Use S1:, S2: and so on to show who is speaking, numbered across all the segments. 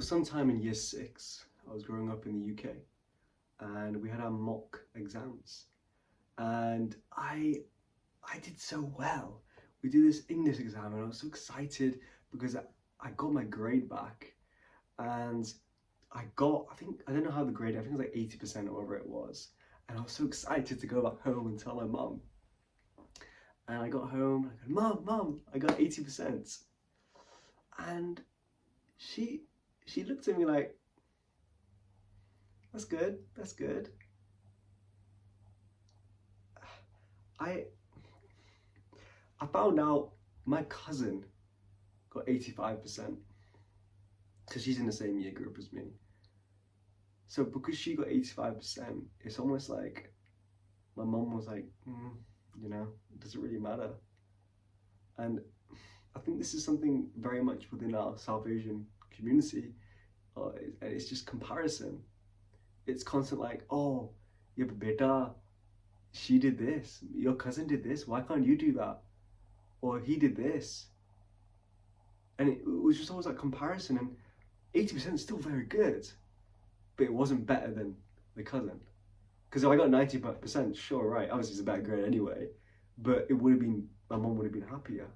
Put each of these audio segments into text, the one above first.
S1: was sometime in year 6. I was growing up in the UK, and we had our mock exams, and I did so well. We did this English exam, and I was so excited because I got my grade back, and I don't know how the grade, I think it was like 80% or whatever it was, and I was so excited to go back home and tell my mum. And I got home, and I go, Mum, I got 80%. And she looked at me like, that's good, that's good. I found out my cousin got 85% because she's in the same year group as me. So because she got 85%, it's almost like my mum was like, it doesn't really matter. And I think this is something very much within our South Asian community. It's just comparison. It's constant like, oh, yeah, but beta, she did this, your cousin did this, why can't you do that? Or he did this. And it was just always that comparison, and 80% is still very good, but it wasn't better than the cousin. Because if I got 90%, sure, right, obviously it's a better grade anyway, but it would have been, my mum would have been happier.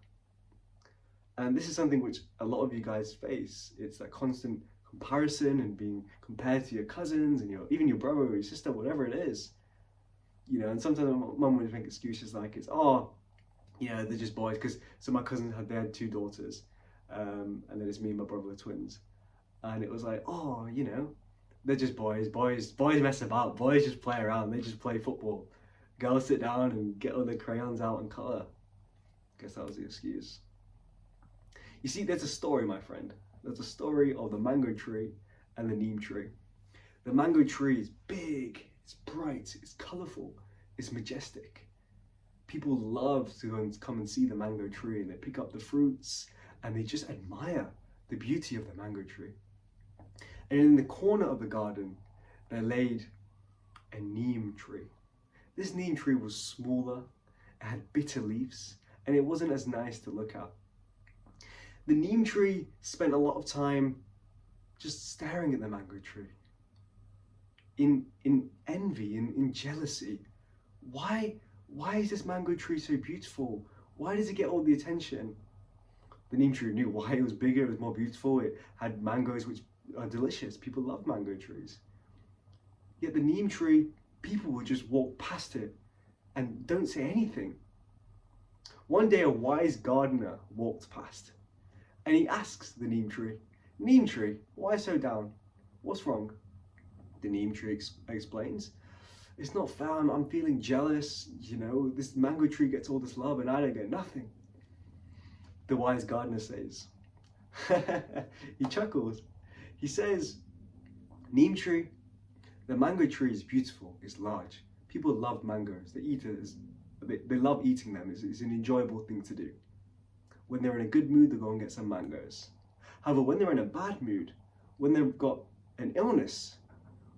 S1: And this is something which a lot of you guys face. It's that constant comparison and being compared to your cousins and even your brother or your sister, whatever it is. And sometimes my mum would make excuses like they're just boys. Because so my cousins they had 2 daughters, and then it's me and my brother were twins. And it was like, they're just boys. Boys mess about. Boys just play around. They just play football. Girls sit down and get all the crayons out and colour. Guess that was the excuse. You see, there's a story, my friend. There's a story of the mango tree and the neem tree. The mango tree is big, it's bright, it's colourful, it's majestic. People love to go and come and see the mango tree, and they pick up the fruits and they just admire the beauty of the mango tree. And in the corner of the garden, they laid a neem tree. This neem tree was smaller, it had bitter leaves, and it wasn't as nice to look at. The neem tree spent a lot of time just staring at the mango tree in envy, in jealousy. Why is this mango tree so beautiful? Why does it get all the attention? The neem tree knew why. It was bigger, it was more beautiful, it had mangoes which are delicious. People love mango trees. Yet the neem tree, people would just walk past it and don't say anything. One day a wise gardener walked past, and he asks the neem tree, why so down? What's wrong? The neem tree explains, it's not fair, I'm feeling jealous, this mango tree gets all this love and I don't get nothing. The wise gardener says, he chuckles, he says, neem tree, the mango tree is beautiful, it's large. People love mangoes, they love eating them, it's an enjoyable thing to do. When they're in a good mood, they'll go and get some mangoes. However, when they're in a bad mood, when they've got an illness,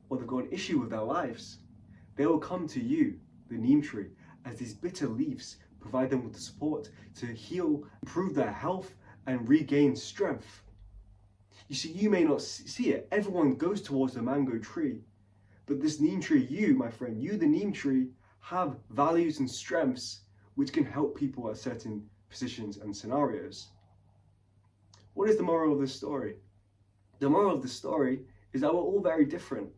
S1: or they've got an issue with their lives, they will come to you, the neem tree, as these bitter leaves provide them with the support to heal, improve their health, and regain strength. You see, you may not see it. Everyone goes towards the mango tree. But this neem tree, you, my friend, you, the neem tree, have values and strengths which can help people at certain positions and scenarios. What is the moral of this story? The moral of the story is that we're all very different.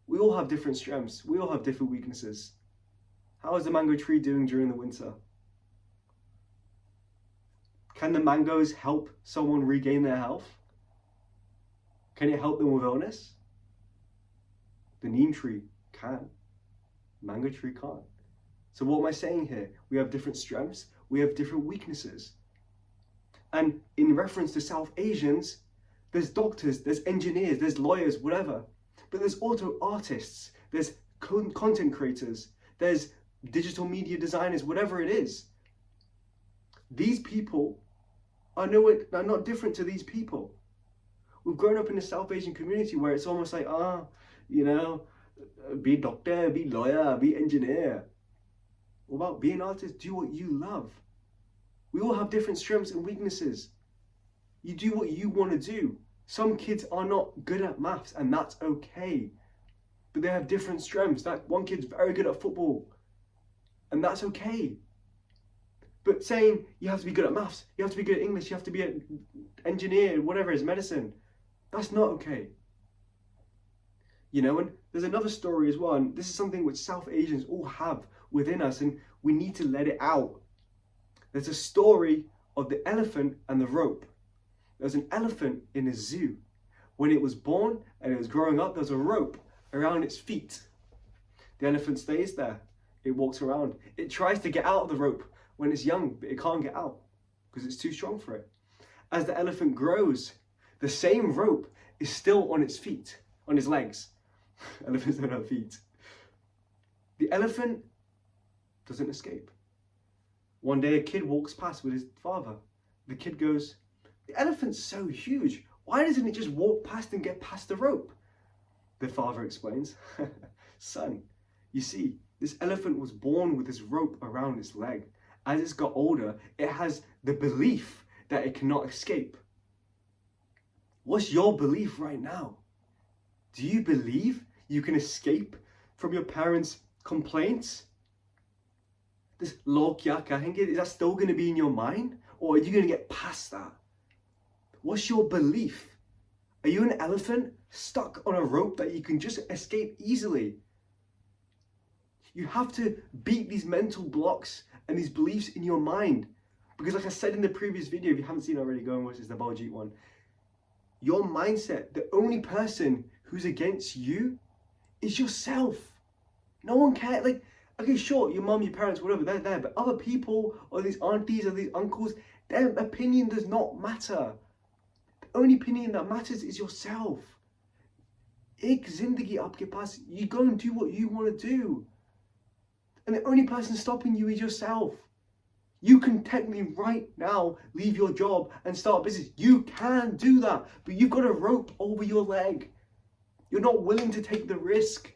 S1: We all have different strengths. We all have different weaknesses. How is the mango tree doing during the winter? Can the mangoes help someone regain their health? Can it help them with illness? The neem tree can. Mango tree can't. So what am I saying here? We have different strengths, we have different weaknesses. And in reference to South Asians, there's doctors, there's engineers, there's lawyers, whatever. But there's also artists, there's content creators, there's digital media designers, whatever it is. These people are not different to these people. We've grown up in the South Asian community where it's almost like, be doctor, be lawyer, be engineer. What about being an artist? Do what you love. We all have different strengths and weaknesses. You do what you want to do. Some kids are not good at maths, and that's okay. But they have different strengths. That one kid's very good at football, and that's okay. But saying you have to be good at maths, you have to be good at English, you have to be an engineer, whatever it is, medicine, that's not okay. You know, and there's another story as well, and this is something which South Asians all have within us, and we need to let it out. There's a story of the elephant and the rope. There's an elephant in a zoo. When it was born and it was growing up, there's a rope around its feet. The elephant stays there. It walks around. It tries to get out of the rope when it's young, but it can't get out because it's too strong for it. As the elephant grows, the same rope is still on its feet, on his legs. Elephants don't have feet. The elephant doesn't escape. One day a kid walks past with his father. The kid goes, "The elephant's so huge. Why doesn't it just walk past and get past the rope?" The father explains, "Son, you see, this elephant was born with this rope around its leg. As it's got older, it has the belief that it cannot escape." What's your belief right now? Do you believe you can escape from your parents' complaints? This lo kya kahenge, is that still going to be in your mind? Or are you going to get past that? What's your belief? Are you an elephant stuck on a rope that you can just escape easily? You have to beat these mental blocks and these beliefs in your mind. Because like I said in the previous video, if you haven't seen it already, go and watch this, the Baljit one. Your mindset, the only person who's against you is yourself. No one cares. Like, okay, sure, your mum, your parents, whatever, they're there. But other people, or these aunties, or these uncles, their opinion does not matter. The only opinion that matters is yourself. Ek zindagi aapke paas, you go and do what you want to do. And the only person stopping you is yourself. You can technically right now leave your job and start a business. You can do that, but you've got a rope over your leg. You're not willing to take the risk.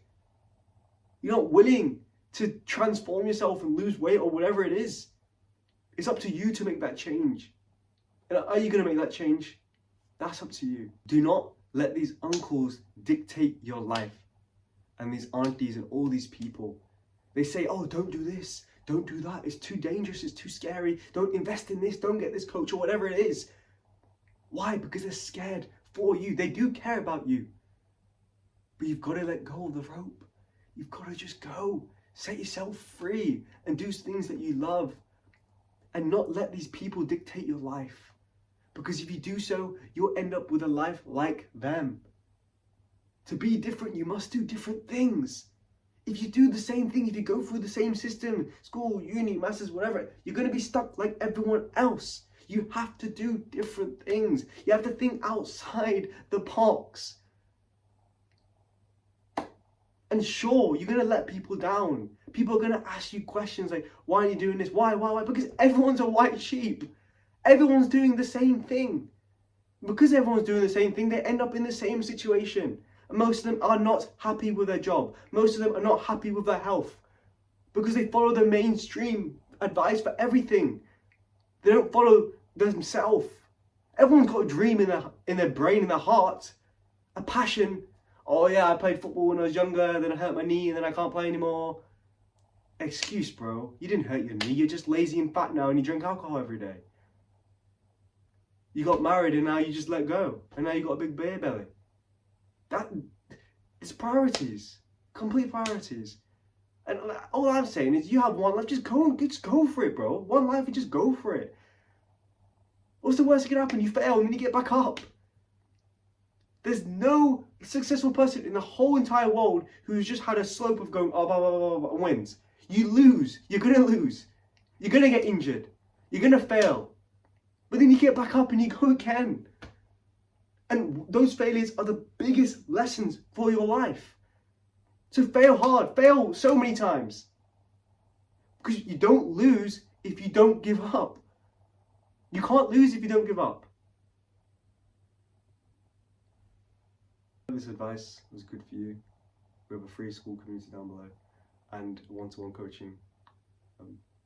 S1: You're not willing to transform yourself and lose weight or whatever it is. It's up to you to make that change. And are you going to make that change? That's up to you. Do not let these uncles dictate your life. And these aunties and all these people. They say, oh, don't do this. Don't do that. It's too dangerous. It's too scary. Don't invest in this. Don't get this coach or whatever it is. Why? Because they're scared for you. They do care about you. But you've got to let go of the rope. You've got to just go. Set yourself free and do things that you love. And not let these people dictate your life. Because if you do so, you'll end up with a life like them. To be different, you must do different things. If you do the same thing, if you go through the same system, school, uni, masters, whatever, you're going to be stuck like everyone else. You have to do different things. You have to think outside the box. And sure, you're going to let people down. People are going to ask you questions like, why are you doing this? Why? Because everyone's a white sheep. Everyone's doing the same thing. Because everyone's doing the same thing, they end up in the same situation. And most of them are not happy with their job. Most of them are not happy with their health. Because they follow the mainstream advice for everything. They don't follow themselves. Everyone's got a dream in their brain, in their heart. A passion. Oh yeah, I played football when I was younger, then I hurt my knee, and then I can't play anymore. Excuse, bro. You didn't hurt your knee. You're just lazy and fat now, and you drink alcohol every day. You got married, and now you just let go. And now you got a big beer belly. It's priorities. Complete priorities. And all I'm saying is you have one life, just go for it, bro. One life and just go for it. What's the worst that can happen? You fail and then you get back up. There's no successful person in the whole entire world who's just had a slope of going up, and wins. You lose. You're going to lose. You're going to get injured. You're going to fail. But then you get back up and you go again. And those failures are the biggest lessons for your life. So fail hard. Fail so many times. Because you don't lose if you don't give up. You can't lose if you don't give up. This advice was good for you. We have a free school community down below and a one-to-one coaching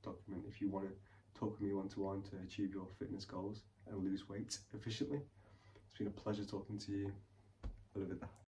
S1: document if you want to talk with me one-to-one to achieve your fitness goals and lose weight efficiently. It's been a pleasure talking to you.